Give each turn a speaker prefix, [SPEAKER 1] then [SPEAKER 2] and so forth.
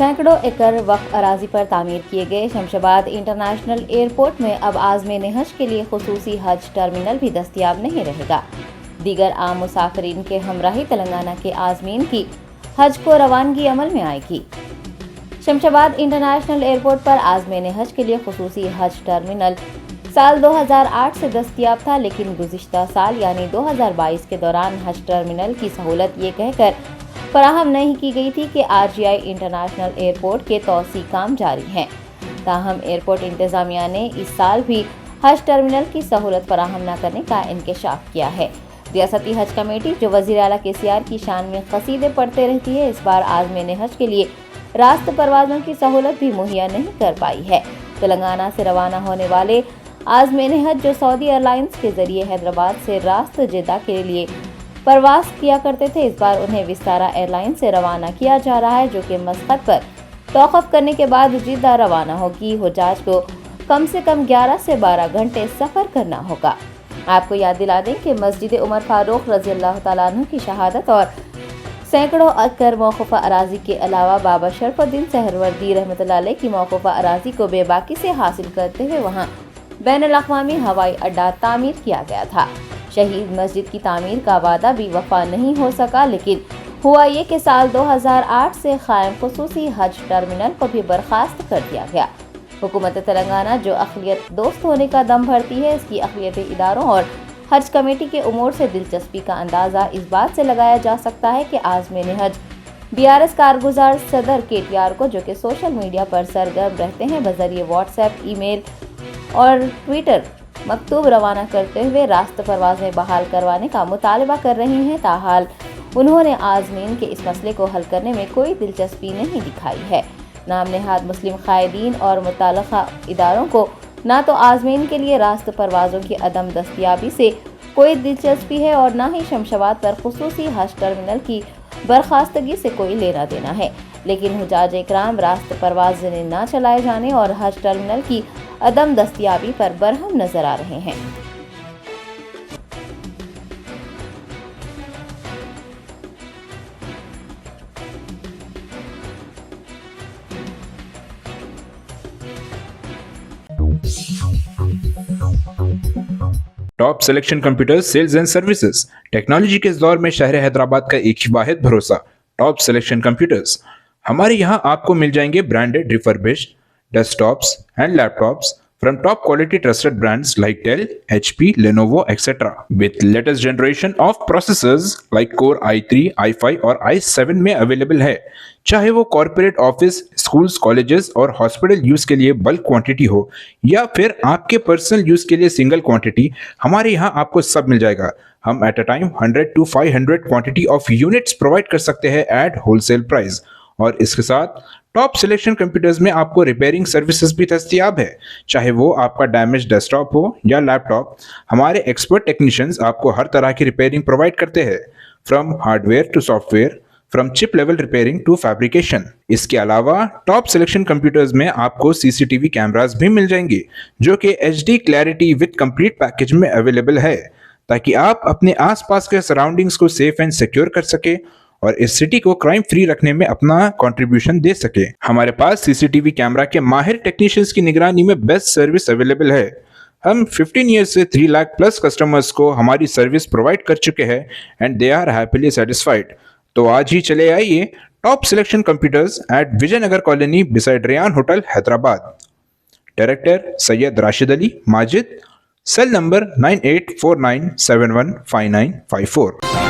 [SPEAKER 1] सैकड़ों एकड़ वक्फ अराजी पर तामीर किए गए शमशाबाद इंटरनेशनल एयरपोर्ट में अब आज़मीन हज के लिए खुसूसी हज टर्मिनल भी दस्तयाब नहीं रहेगा। दीगर आम मुसाफिरीन के हमराही तेलंगाना के आज़मीन की हज को रवानगी अमल में आएगी। शमशाबाद इंटरनेशनल एयरपोर्ट पर आज़मीन हज के लिए खुसूसी हज टर्मिनल साल 2008 से दस्तयाब था, लेकिन गुज़िश्ता साल यानी 2022 के दौरान हज टर्मिनल की सहूलत ये कहकर फराहम नहीं की गई थी कि RGI इंटरनेशनल एयरपोर्ट के तौसी काम जारी हैं। ताहम एयरपोर्ट इंतजामिया ने इस साल भी हज टर्मिनल की सहूलत फराहम न करने का इंकशाफ किया है। रियासती हज कमेटी, जो वज़ीर आला KCR की शान में कसीदे पढ़ते रहती है, इस बार आज़मीन हज के लिए रास्त परवाज़ों की सहूलत भी मुहैया नहीं कर पाई है। तेलंगाना से रवाना होने वाले आज़मीन हज जो सऊदी एयरलाइंस के जरिए हैदराबाद से रास्त जेदा के लिए परवास किया करते थे, इस बार उन्हें विस्तारा एयरलाइन से रवाना किया जा रहा है, जो कि मस्कत पर तौक़ुफ़ करने के बाद जिद्दा रवाना होगी। हुज्जाज को कम से कम 11 से 12 घंटे सफ़र करना होगा। आपको याद दिला दें कि मस्जिद उमर फारूक रज़ी अल्लाह तआला अन्हु की शहादत और सैकड़ों एकड़ मौक़ूफ़ा अराज़ी के अलावा बाबा शरफ़ुद्दीन सहरवर्दी रहमतुल्लाह अलैह की मौक़ूफ़ा अराज़ी को बेबाकी से हासिल करते हुए वहाँ बैनुल-अक़वामी हवाई अड्डा तामीर किया गया था। शहीद मस्जिद की तामीर का वादा भी वफा नहीं हो सका, लेकिन हुआ ये कि साल 2008 से कायम खुसूसी हज टर्मिनल को भी बर्खास्त कर दिया गया। हुकूमत तेलंगाना, जो अक़लियत दोस्त होने का दम भरती है, इसकी अक़लियती इदारों और हज कमेटी के उमूर से दिलचस्पी का अंदाज़ा इस बात से लगाया जा सकता है कि आज़मीन हज BRS कारगुजार सदर KTR को, जो कि सोशल मीडिया पर सरगर्म रहते हैं, बज़रिए व्हाट्सएप, ईमेल और ट्विटर मकतूब रवाना करते हुए रास्त परवाज़ें बहाल करवाने का मुतालबा कर रही हैं। ताहाल उन्होंने आज़मीन के इस मसले को हल करने में कोई दिलचस्पी नहीं दिखाई है। नाम नेहाद मुस्लिम क़ायदीन और मुताल्लिक़ा इदारों को ना तो आज़मीन के लिए रास्त परवाज़ों की अदम दस्तयाबी से कोई दिलचस्पी है और ना ही शमशाबाद पर खुसूसी हज टर्मिनल की बर्खास्तगी से कोई लेना देना है। लेकिन हुज्जाज इकराम रास्त परवाज़ें न चलाए जाने और हज टर्मिनल की अदम दस्तयाबी पर बरहम नजर आ रहे हैं।
[SPEAKER 2] Top selection computers sales and services. Technology के इस दौर में शहर हैदराबाद का एक ही वाहिद भरोसा, टॉप सिलेक्शन कंप्यूटर्स। हमारे यहाँ आपको मिल जाएंगे branded refurbished desktops and laptops from top quality trusted brands like Dell, HP, Lenovo, etc. with latest generation of processors like Core i3, i5 और i7 में अवेलेबल है। चाहे वो कॉर्पोरेट ऑफिस, स्कूल्स, कॉलेजेस और हॉस्पिटल यूज के लिए bulk quantity हो या फिर आपके पर्सनल यूज के लिए सिंगल क्वांटिटी, हमारे यहाँ आपको सब मिल जाएगा। हम at a time 100 to 500 quantity of units provide कर सकते हैं एट होलसेल प्राइस। और इसके साथ टॉप सिलेक्शन कंप्यूटर्स में आपको रिपेयरिंग सर्विसेज भी दस्तयाब है। चाहे वो आपका डैमेज डेस्कटॉप हो या लैपटॉप, हमारे एक्सपर्ट टेक्नीशियंस आपको हर तरह की रिपेयरिंग प्रोवाइड करते हैं, from hardware to software, from chip level repairing to fabrication. इसके अलावा टॉप सिलेक्शन कंप्यूटर्स में आपको CCTV कैमरास भी मिल जाएंगे, जो कि HD clarity with complete package में अवेलेबल है, ताकि आप अपने आसपास के सराउंडिंग्स को सेफ एंड सिक्योर कर सके और इस सिटी को क्राइम फ्री रखने में अपना कंट्रीब्यूशन दे सके। हमारे पास CCTV कैमरा के माहिर टेक्नीशियंस की निगरानी में बेस्ट सर्विस अवेलेबल है। हम 15 ईयर्स से 3 लाख प्लस कस्टमर्स को हमारी सर्विस प्रोवाइड कर चुके हैं and they are happily satisfied. तो आज ही चले आइए top selection computers at Vijayanagar colony beside Ryan hotel Hyderabad. Director Syed Rashid Ali Majid, cell number 9849715954।